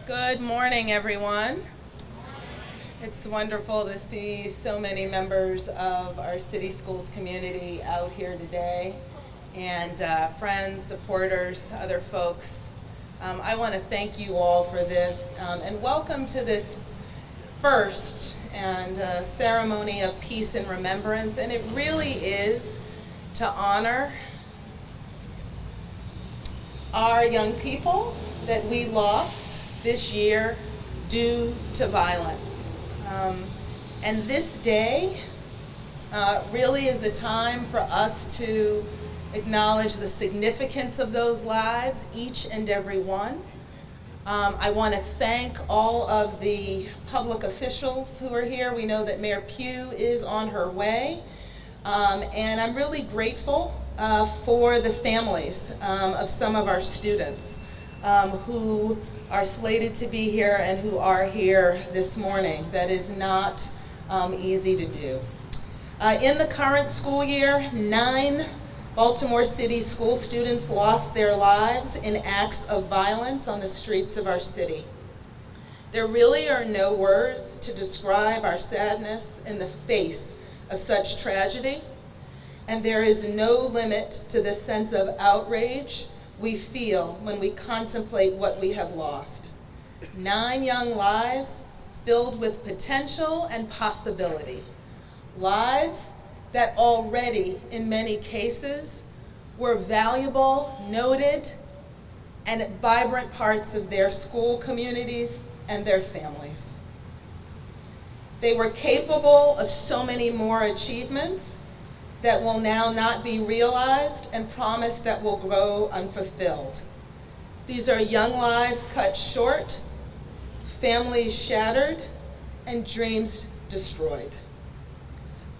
Good morning, everyone. It's wonderful to see so many members of our City Schools community out here today, and friends, supporters, other folks. I want to thank you all for this, and welcome to this first and ceremony of peace and remembrance. And it really is to honor our young people that we lost this year due to violence. And this day really is a time for us to acknowledge the significance of those lives, each and every one. I want to thank all of the public officials who are here. We know that Mayor Pugh is on her way. And I'm really grateful for the families of some of our students who are slated to be here and who are here this morning. That is not easy to do. In the current school year, 9 Baltimore City school students lost their lives in acts of violence on the streets of our city. There really are no words to describe our sadness in the face of such tragedy, and there is no limit to the sense of outrage we feel when we contemplate what we have lost. 9 young lives filled with potential and possibility. Lives that already, in many cases, were valuable, noted, and vibrant parts of their school communities and their families. They were capable of so many more achievements that will now not be realized and promise that will grow unfulfilled. These are young lives cut short, families shattered, and dreams destroyed.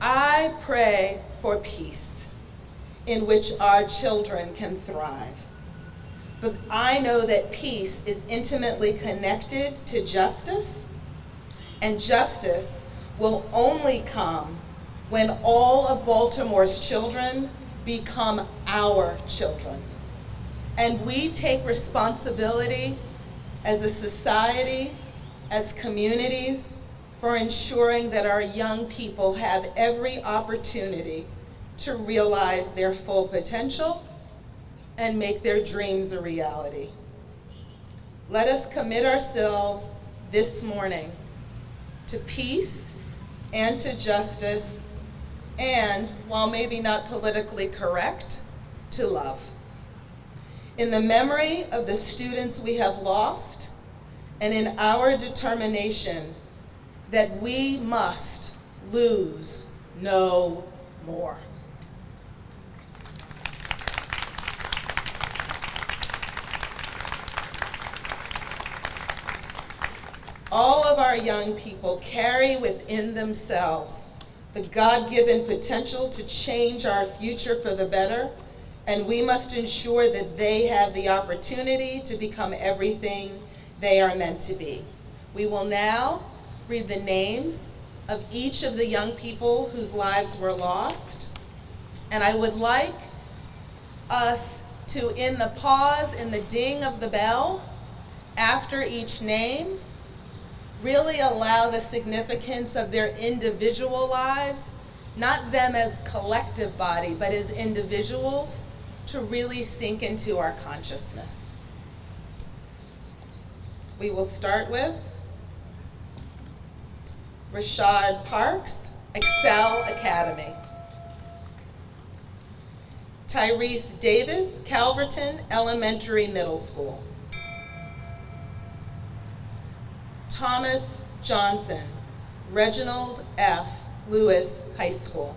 I pray for peace in which our children can thrive. But I know that peace is intimately connected to justice, and justice will only come when all of Baltimore's children become our children. And we take responsibility as a society, as communities, for ensuring that our young people have every opportunity to realize their full potential and make their dreams a reality. Let us commit ourselves this morning to peace and to justice, and, while maybe not politically correct, to love. In the memory of the students we have lost, and in our determination that we must lose no more. All of our young people carry within themselves the God-given potential to change our future for the better, and we must ensure that they have the opportunity to become everything they are meant to be. We will now read the names of each of the young people whose lives were lost, and I would like us to, in the pause, in the ding of the bell, after each name, really allow the significance of their individual lives, not them as collective body, but as individuals, to really sink into our consciousness. We will start with Rashad Parks, Excel Academy. Tyrese Davis, Calverton Elementary Middle School. Thomas Johnson, Reginald F. Lewis High School.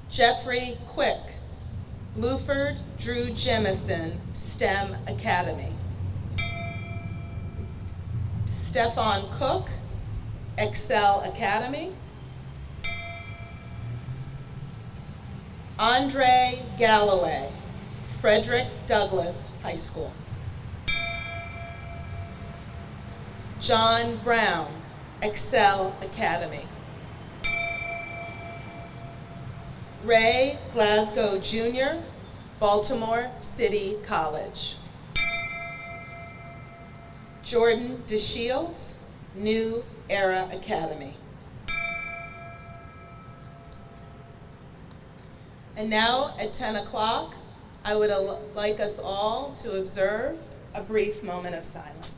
Jeffrey Quick, Bluford Drew Jemison STEM Academy. Stefan Cook, Excel Academy. Andre Galloway, Frederick Douglass High School. John Brown, Excel Academy. Ray Glasgow Jr., Baltimore City College. Jordan DeShields, New Era Academy. And now at 10 o'clock, I would like us all to observe a brief moment of silence.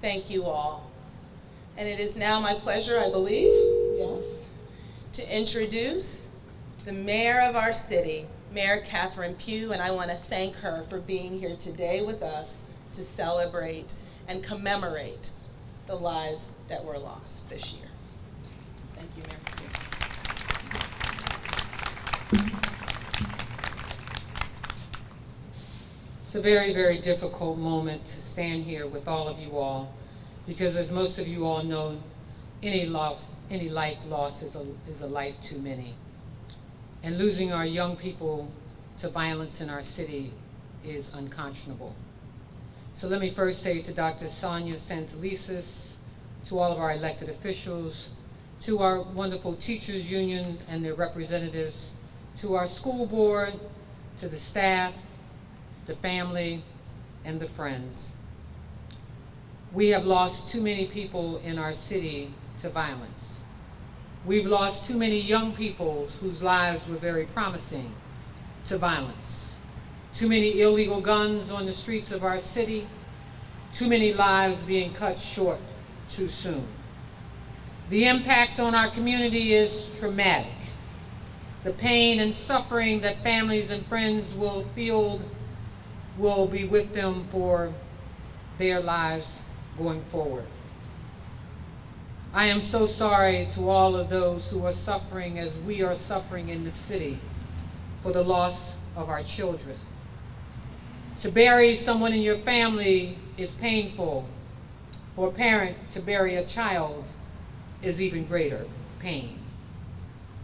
Thank you all. And it is now my pleasure, I believe, yes, to introduce the mayor of our city, Mayor Catherine Pugh, and I want to thank her for being here today with us to celebrate and commemorate the lives that were lost this year. Thank you, Mayor Pugh. It's a very, very difficult moment to stand here with all of you all, because as most of you all know, any life lost is a life too many. And losing our young people to violence in our city is unconscionable. So let me first say to Dr. Sonia Santelises, to all of our elected officials, to our wonderful teachers union and their representatives, to our school board, to the staff, the family, and the friends. We have lost too many people in our city to violence. We've lost too many young people whose lives were very promising to violence. Too many illegal guns on the streets of our city. Too many lives being cut short too soon. The impact on our community is traumatic. The pain and suffering that families and friends will feel will be with them for their lives going forward. I am so sorry to all of those who are suffering as we are suffering in the city for the loss of our children. To bury someone in your family is painful. For a parent to bury a child is even greater pain.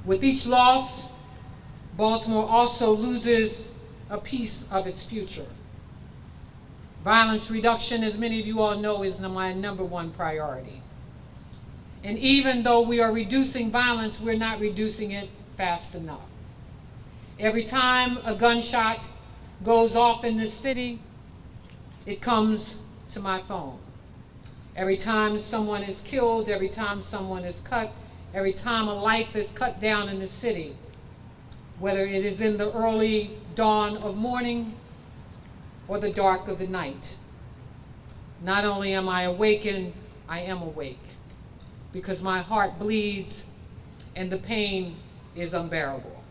With each loss, Baltimore also loses a piece of its future. Violence reduction, as many of you all know, is my #1 priority. And even though we are reducing violence, we're not reducing it fast enough. Every time a gunshot goes off in this city, it comes to my phone. Every time someone is killed, every time someone is cut, every time a life is cut down in the city, whether it is in the early dawn of morning or the dark of the night. Not only am I awakened, I am awake, because my heart bleeds and the pain is unbearable.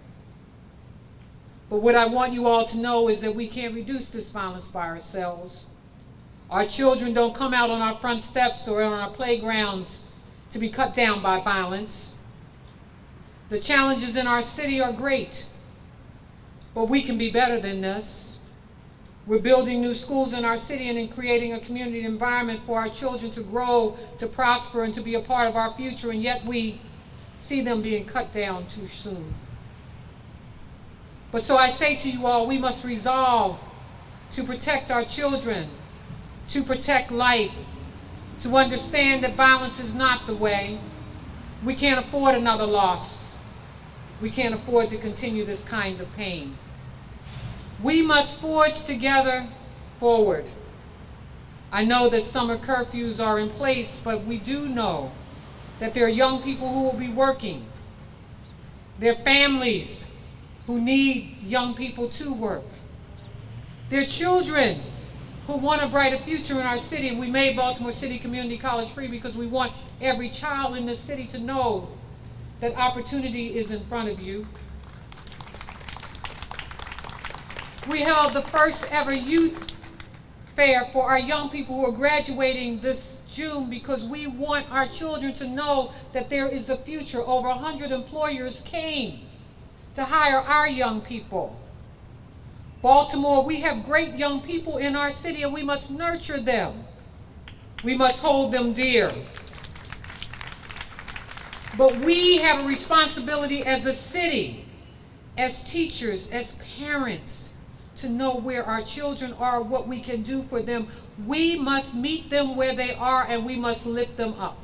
But what I want you all to know is that we can't reduce this violence by ourselves. Our children don't come out on our front steps or on our playgrounds to be cut down by violence. The challenges in our city are great, but we can be better than this. We're building new schools in our city and in creating a community environment for our children to grow, to prosper, and to be a part of our future, and yet we see them being cut down too soon. But so I say to you all, we must resolve to protect our children, to protect life, to understand that violence is not the way. We can't afford another loss. We can't afford to continue this kind of pain. We must forge together forward. I know that summer curfews are in place, but we do know that there are young people who will be working. There are families who need young people to work. There are children who want a brighter future in our city, and we made Baltimore City Community College free because we want every child in this city to know that opportunity is in front of you. We held the first ever youth fair for our young people who are graduating this June because we want our children to know that there is a future. Over 100 employers came to hire our young people. Baltimore, we have great young people in our city, and we must nurture them. We must hold them dear. But we have a responsibility as a city as teachers, as parents, to know where our children are, what we can do for them. We must meet them where they are, and we must lift them up.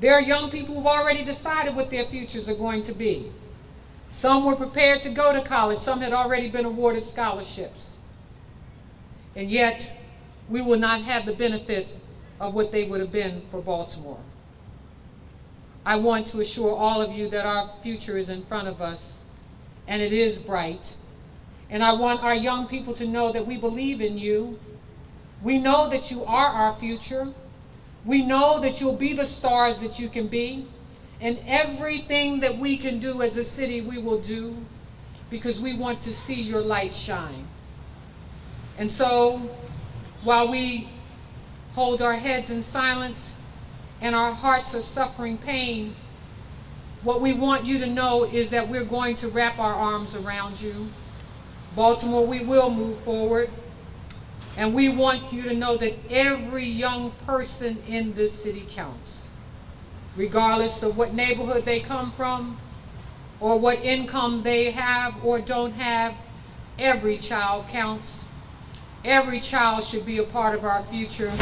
There are young people who've already decided what their futures are going to be. Some were prepared to go to college. Some had already been awarded scholarships. And yet, we will not have the benefit of what they would have been for Baltimore. I want to assure all of you that our future is in front of us, and it is bright. And I want our young people to know that we believe in you. We know that you are our future. We know that you'll be the stars that you can be. And everything that we can do as a city, we will do, because we want to see your light shine. And so, while we hold our heads in silence and our hearts are suffering pain, what we want you to know is that we're going to wrap our arms around you. Baltimore, we will move forward. And we want you to know that every young person in this city counts, regardless of what neighborhood they come from or what income they have or don't have. Every child counts. Every child should be a part of our future,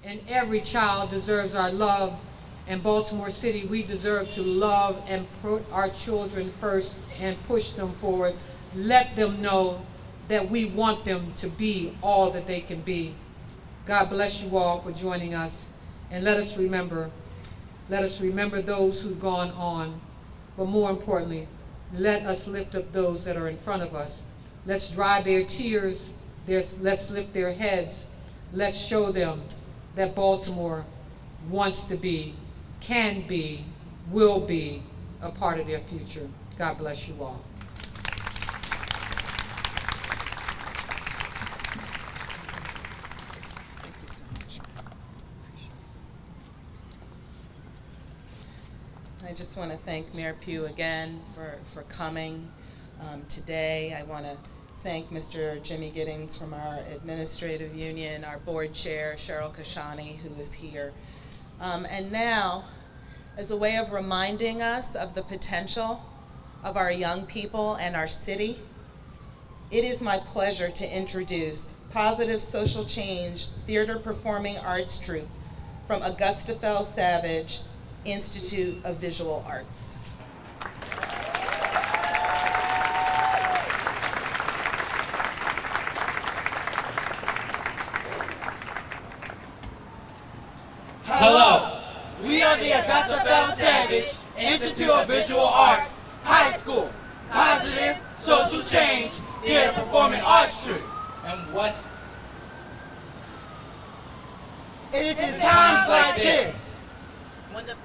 and every child deserves our love. And Baltimore City, we deserve to love and put our children first and push them forward. Let them know that we want them to be all that they can be. God bless you all for joining us. And let us remember those who've gone on. But more importantly, let us lift up those that are in front of us. Let's dry their tears. Let's lift their heads. Let's show them that Baltimore wants to be, can be, will be a part of their future. God bless you all. I just want to thank Mayor Pugh again for coming today. I want to thank Mr. Jimmy Giddings from our administrative union, our board chair, Cheryl Kashani, who is here. And now, as a way of reminding us of the potential of our young people and our city, it is my pleasure to introduce Positive Social Change Theater Performing Arts Troupe from Augusta Fell Savage Institute of Visual Arts. Hello, we are the Augusta Fell Savage Institute of Visual Arts High School Positive Social Change Theater Performing Arts Troupe. And what? It is in times like this, when the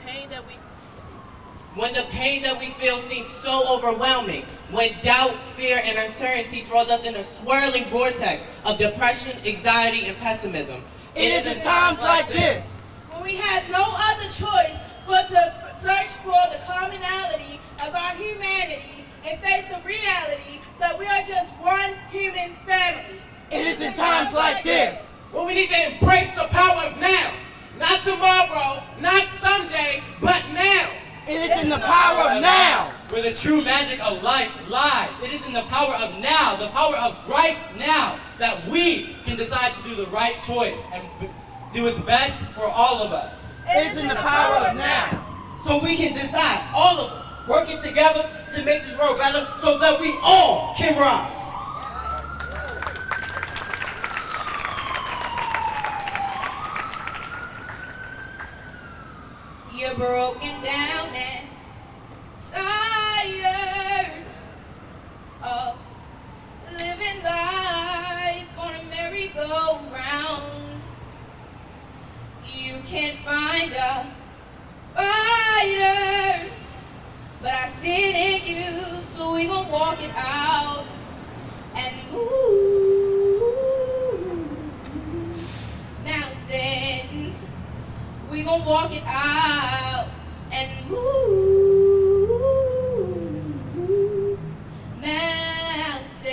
pain that we feel seems so overwhelming, when doubt, fear, and uncertainty throws us in a swirling vortex of depression, anxiety, and pessimism. It is in times like this, when we have no other choice but to search for the commonality of our humanity and face the reality that we are just one human family. It is in times like this, when we need to embrace the power of now. Not tomorrow, not someday, but now. it is in the power of now. Where the true magic of life lies. It is in the power of now, the power of right now, that we can decide to do the right choice and do its best for all of us. It is in the power of now. So we can decide, all of us, working together to make this world better so that we all can rise. You're broken down and tired of living life on a merry-go-round. You can't find a fighter, but I see it in you, so we gon' walk it out and move mountains. We gon' walk it out and move mountains.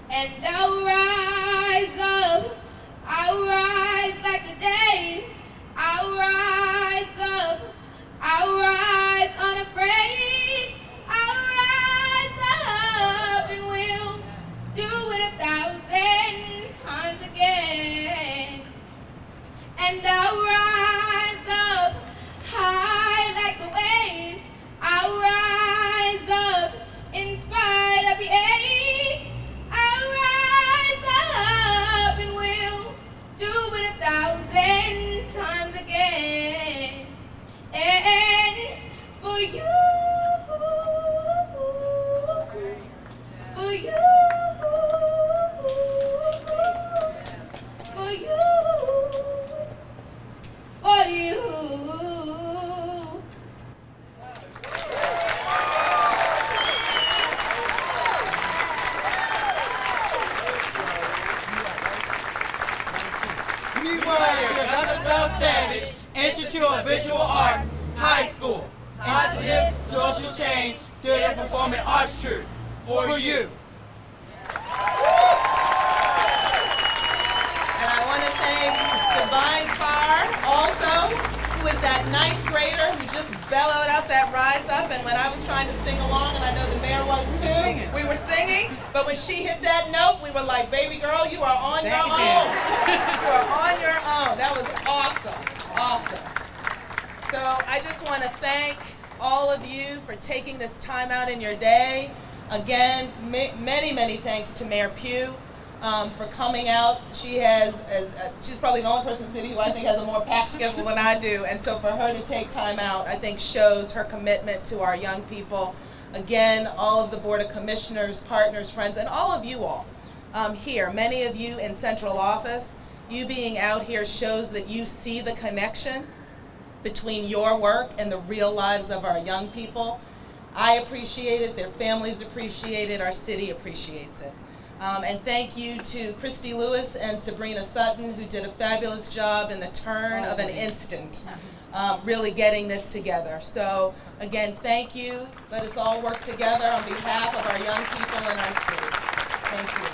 And I'll rise up, I'll rise like the day. I'll rise up, I'll rise unafraid. I'll Institute of Visual Arts, High School. Positive social change through the performing arts truth. For you. And I want to thank Divine Carr also, who is that 9th grader who just bellowed out that rise up. And when I was trying to sing along, and I know the mayor was too, we were singing. But when she hit that note, we were like, baby girl, you are on your own. You are on your own. That was awesome. Awesome. So I just want to thank all of you for taking this time out in your day. Again, many, many thanks to Mayor Pugh for coming out. She's probably the only person in the city who I think has a more packed schedule than I do. And so for her to take time out, I think shows her commitment to our young people. Again, all of the Board of Commissioners, partners, friends, and all of you all here, many of you in central office, you being out here shows that you see the connection between your work and the real lives of our young people. I appreciate it, their families appreciate it, our city appreciates it. And thank you to Christy Lewis and Sabrina Sutton, who did a fabulous job in the turn of an instant, really getting this together. So again, thank you. Let us all work together on behalf of our young people in our city. Thank you.